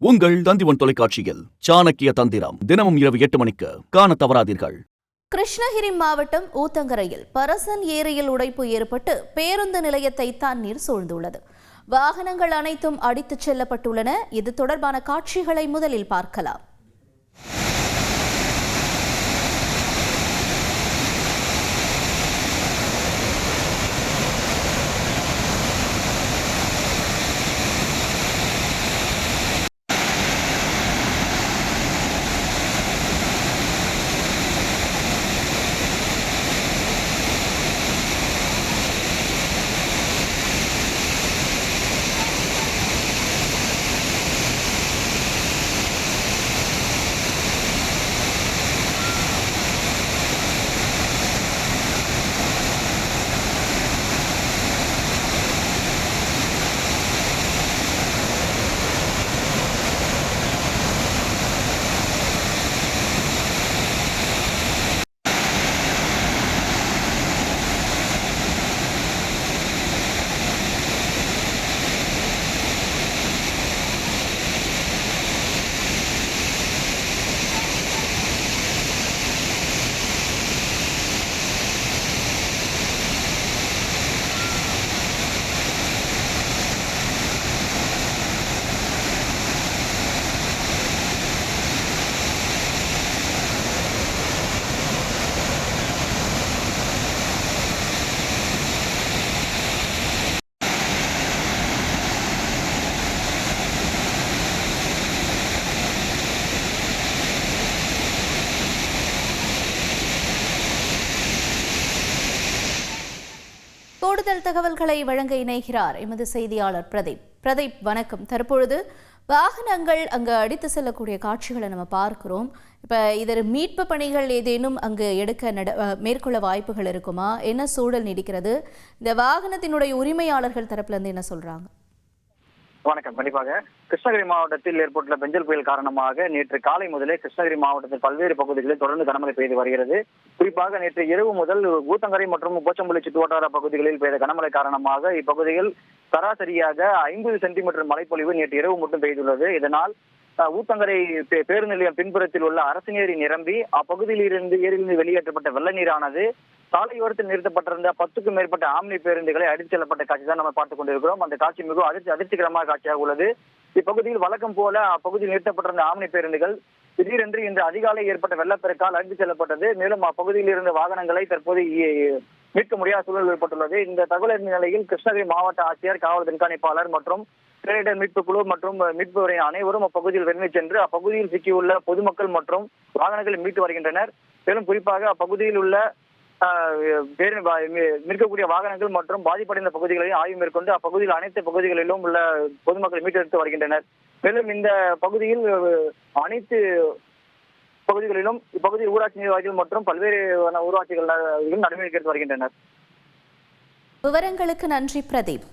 உங்கள் தந்திவன் தொலைக்காட்சியில் சாணக்கிய தந்திரம் தினமும் இரவு 8 மணிக்கு காண தவறாதீர்கள். கிருஷ்ணகிரி மாவட்டம் ஊத்தங்கரையில் பரசன் ஏரியில் உடைப்பு ஏற்பட்டு பேருந்து நிலையத்தை தண்ணீர் சூழ்ந்துள்ளது. வாகனங்கள் அனைத்தும் அடித்துச் செல்லப்பட்டுள்ளன. இது தொடர்பான காட்சிகளை முதலில் பார்க்கலாம். கூடுதல் தகவல்களை வழங்க இணைகிறார் எமது செய்தியாளர் பிரதீப். வணக்கம். தற்பொழுது வாகனங்கள் அங்கு அடித்து செல்லக்கூடிய காட்சிகளை நம்ம பார்க்கிறோம். இப்ப இதர் மீட்பு பணிகள் ஏதேனும் அங்கு மேற்கொள்ள வாய்ப்புகள் இருக்குமா? என்ன சூழல் நீடிக்கிறது? இந்த வாகனத்தினுடைய உரிமையாளர்கள் தரப்புல இருந்து என்ன சொல்றாங்க? வணக்கம். கண்டிப்பாக கிருஷ்ணகிரி மாவட்டத்தில் ஏற்பட்டுள்ள பெஞ்சல் புயல் காரணமாக நேற்று காலை முதலே கிருஷ்ணகிரி மாவட்டத்தில் பல்வேறு பகுதிகளில் தொடர்ந்து கனமழை பெய்து வருகிறது. குறிப்பாக நேற்று இரவு முதல் ஊத்தங்கரை மற்றும் போச்சம்பள்ளி சுற்றுவட்டார பகுதிகளில் பெய்த கனமழை காரணமாக இப்பகுதியில் சராசரியாக 50 சென்டிமீட்டர் மழைப்பொழிவு நேற்று இரவு மட்டும் பெய்துள்ளது. இதனால் ஊத்தங்கரை பேருந்து நிலையம் பின்புறத்தில் உள்ள அரசினேரி நிரம்பி அப்பகுதியில் இருந்து ஏரியிலிருந்து வெளியேற்றப்பட்ட வெள்ள நீரானது சாலையோரத்தில் நிறுத்தப்பட்டிருந்த 10க்கும் மேற்பட்ட ஆம்னி பேருந்துகளை அடித்து செல்லப்பட்ட காட்சி தான் நம்ம பார்த்துக் கொண்டிருக்கிறோம். அந்த காட்சி மிகவும் அதிர்ச்சிகரமான காட்சியாக உள்ளது. இப்பகுதியில் வழக்கம் போல அப்பகுதியில் நிறுத்தப்பட்டிருந்த ஆம்னி பேருந்துகள் திடீரென்று இன்று அதிகாலை ஏற்பட்ட வெள்ளப்பெருக்கால் அடித்து செல்லப்பட்டது. மேலும் அப்பகுதியில் இருந்த வாகனங்களை தற்போது மீட்க முடியாத சூழல் ஏற்பட்டுள்ளது. இந்த தகவல் நிலையில் கிருஷ்ணகிரி மாவட்ட ஆட்சியர், காவல் கண்காணிப்பாளர் மற்றும் பேரிடர் மீட்பு குழு மற்றும் மீட்பு அனைவரும் அப்பகுதியில் விரைந்து சென்று அப்பகுதியில் சிக்கியுள்ள பொதுமக்கள் மற்றும் வாகனங்களை மீட்டு வருகின்றனர். மேலும் குறிப்பாக அப்பகுதியில் உள்ள நிற்கக்கூடிய வாகனங்கள் மற்றும் பாதிப்படைந்த பகுதிகளையும் ஆய்வு மேற்கொண்டு அப்பகுதியில் அனைத்து பகுதிகளிலும் உள்ள பொதுமக்களை மீட்டெடுத்து வருகின்றனர். மேலும் இந்த பகுதியில் அனைத்து பகுதிகளிலும் இப்பகுதியில் ஊராட்சி நிர்வாகிகள் மற்றும் பல்வேறு ஊராட்சிகள் நடவடிக்கை எடுத்து வருகின்றனர். விவரங்களுக்கு நன்றி பிரதீப்.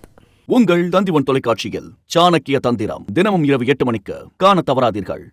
உங்கள் தந்திவன் தொலைக்காட்சியில் சாணக்கிய தந்திரம் தினமும் இரவு 8 மணிக்கு காண தவறாதீர்கள்.